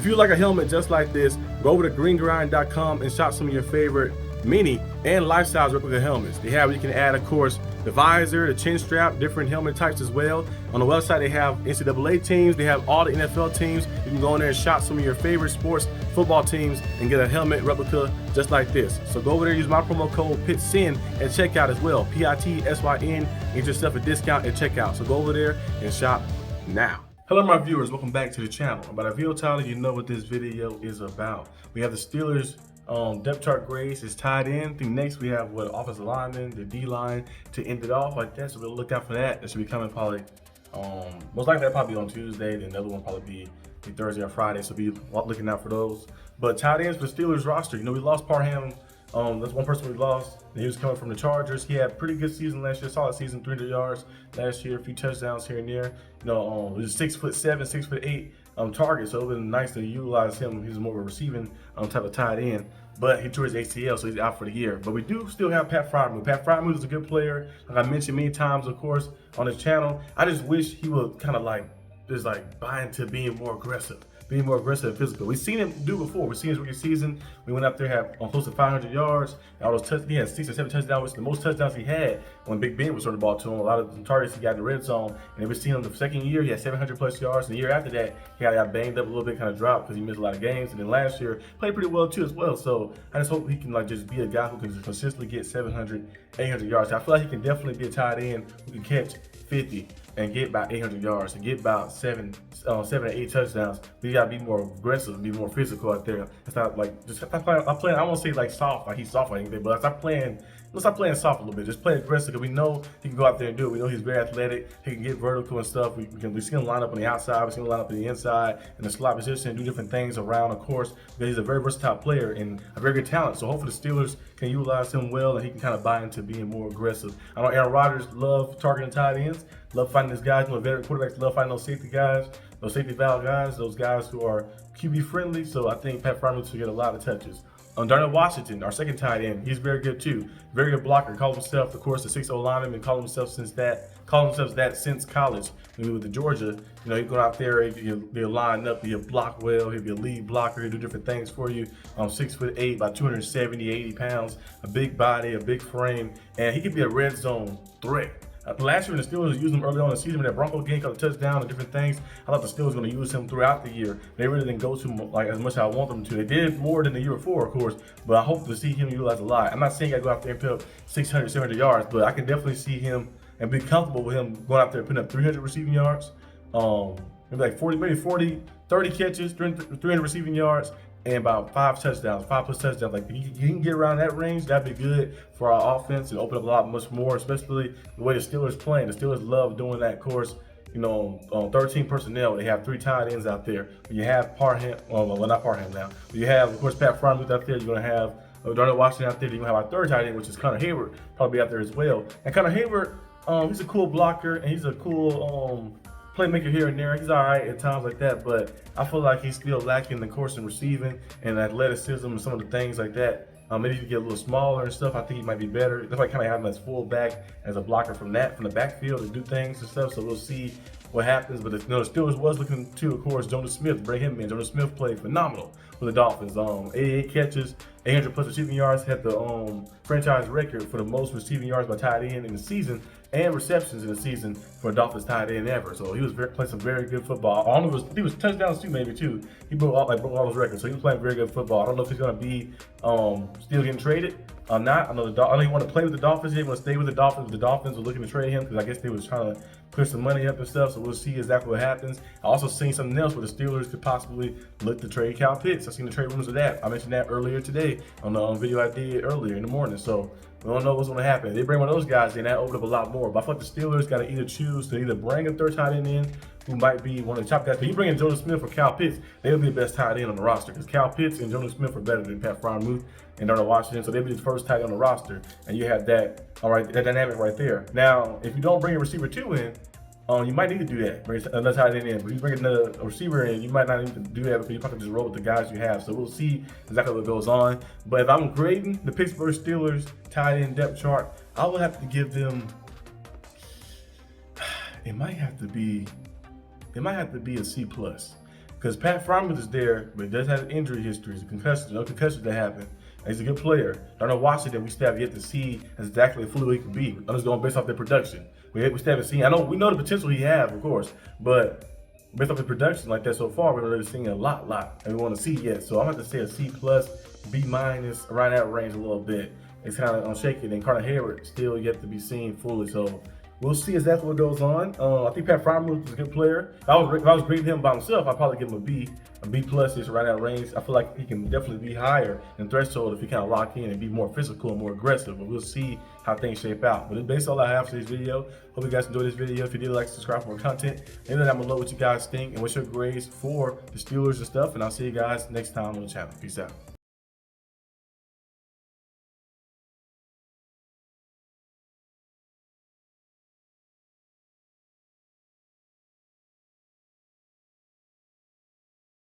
you like a helmet just like this, go over to greengrind.com and shop some of your favorite mini and life-size replica helmets. They have, you can add, of course, the visor, the chin strap, different helmet types as well. On the website, they have NCAA teams, they have all the NFL teams. You can go in there and shop some of your favorite sports football teams and get a helmet replica just like this. So go over there, use my promo code PITSYN at checkout as well, PITSYN, and get yourself a discount at checkout. So go over there and shop now. Hello my viewers, welcome back to the channel. By the video title, you know what this video is about. We have the Steelers depth chart grades is tied in. I think next we have what offensive lineman, the D line to end it off like that. So we'll look out for that. That should be coming probably most likely that'll probably be on Tuesday. Then the other one probably be Thursday or Friday. So be looking out for those. But tight ends for the Steelers roster. You know, we lost Parham. That's one person we lost. He was coming from the Chargers. He had a pretty good season last year, solid season, 300 yards last year, a few touchdowns here and there. You know, he was 6'7", 6'8" target, so it would have been nice to utilize him. He's more of a receiving type of tight end, but he tore his ACL, so he's out for the year. But we do still have Pat Freiermuth. Pat Freiermuth is a good player, like I mentioned many times, of course, on this channel. I just wish he would kind of buy into being more aggressive. Being more aggressive and physical. We've seen him do before. We've seen his rookie season. We went out there, had close to 500 yards. All those he had 6 or 7 touchdowns, which the most touchdowns he had when Big Ben was throwing the ball to him. A lot of the targets he got in the red zone. And we've seen him the second year, he had 700 plus yards. And the year after that, he got banged up a little bit, kind of dropped because he missed a lot of games. And then last year, played pretty well too as well. So I just hope he can just be a guy who can consistently get 700, 800 yards. I feel like he can definitely be a tight end who can catch 50 and get about 800 yards and get about 7 or 8 touchdowns. But you gotta be more aggressive, be more physical out there. It's not like just I'm playing. I won't say like soft, like he's soft or anything, but let's stop playing soft a little bit. Just play aggressive because we know he can go out there and do it. We know he's very athletic. He can get vertical and stuff. We see him line up on the outside. We see him line up on the inside in the slot position, do different things around, of course. Because he's a very versatile player and a very good talent. So hopefully the Steelers can utilize him well and he can kind of buy into being more aggressive. I know Aaron Rodgers loves targeting tight ends, love finding these guys. You know, veteran quarterbacks love finding those safety guys, those safety valve guys, those guys who are QB friendly. So I think Pat Freiermuth should get a lot of touches. Darnell Washington, our second tight end, he's very good too. Very good blocker. Calls himself, of course, the 6'0" lineman, and called himself that since college. When he was with Georgia, you know, he'd go out there, he'll line up, he'll block well, he'll be a lead blocker, he'll do different things for you. 6'8", about 270, 80 pounds, a big body, a big frame, and he could be a red zone threat. Last year, when the Steelers used him early on in the season, when that Bronco game got a touchdown and different things, I thought the Steelers were going to use him throughout the year. They really didn't go to him as much as I want them to. They did more than the year before, of course, but I hope to see him utilized a lot. I'm not saying I go out there and put up 600, 700 yards, but I can definitely see him and be comfortable with him going out there and putting up 300 receiving yards, maybe like 30 catches, 300 receiving yards, and about 5 touchdowns, 5+ touchdowns. Like if you can get around that range, that'd be good for our offense and open up a lot much more, especially the way the Steelers playing. The Steelers love doing that, of course. You know, 13 personnel, they have 3 tight ends out there. You have Parham, well, not Parham now. But you have, of course, Pat Freiermuth out there. You're going to have Darnell Washington out there. You're going to have our third tight end, which is Connor Hayward, probably out there as well. And Connor Hayward, he's a cool blocker and he's a cool playmaker here and there. He's all right at times like that, but I feel like he's still lacking the course in receiving and athleticism and some of the things like that. Maybe if you get a little smaller and stuff, I think he might be better. That's why I kind of have him as full back, as a blocker from the backfield to do things and stuff. So we'll see what happens. But the Steelers was looking to, of course, Jonas Smith, bring him in. Jonas Smith played phenomenal for the Dolphins. 88 catches, 800 plus receiving yards, had the franchise record for the most receiving yards by tight end in the season and receptions in the season for a Dolphins tight end ever. So he was playing some very good football. I don't know if he was touchdowns too, maybe too. He broke all those records. So he was playing very good football. I don't know if he's going to be still getting traded or not. I know he want to play with the Dolphins. He want to stay with the Dolphins. The Dolphins were looking to trade him because I guess they was trying to put some money up and stuff. So we'll see exactly what happens. I also seen something else where the Steelers could possibly look to trade Kyle Pitts. I seen the trade rumors of that. I mentioned that earlier today on the video I did earlier in the morning. So we don't know what's going to happen. If they bring one of those guys in, that opened up a lot more. But I thought the Steelers got to either choose to either bring a third tight end in who might be one of the top guys. If you bring in Jonas Smith or Kyle Pitts, they'll be the best tight end on the roster because Kyle Pitts and Jonas Smith are better than Pat Freiermuth and Darnell Washington. So they'll be the first tight end on the roster. And you have that, all right, that dynamic right there. Now, if you don't bring a receiver 2 in, you might need to do that. Bring another tight end in. But you bring another receiver in, you might not even do that because you probably just roll with the guys you have. So we'll see exactly what goes on. But if I'm grading the Pittsburgh Steelers tight end depth chart, I will have to give them. It might have to be a C+. Because Pat Freiermuth is there, but does have injury histories, concussions, concussions that happen. And he's a good player. Darnell Washington, we still have yet to see exactly fully what he could be. I'm just going based off their production. We still haven't seen. We know the potential he has, of course, but based off the production like that so far, we haven't really seen a lot, and we want to see yet. So I'm going to have to say a C+, B-, around that range a little bit. It's kind of unshaken, and Carter Hayward still yet to be seen fully. So we'll see exactly what goes on. I think Pat Freiermuth is a good player. If I was grading him by himself, I'd probably give him a B is around that range. I feel like he can definitely be higher than threshold if he kind of lock in and be more physical and more aggressive. But we'll see how things shape out. But that's all I have for this video. Hope you guys enjoyed this video. If you did, like, subscribe for more content. Let me know down below what you guys think and what's your grades for the Steelers and stuff. And I'll see you guys next time on the channel. Peace out.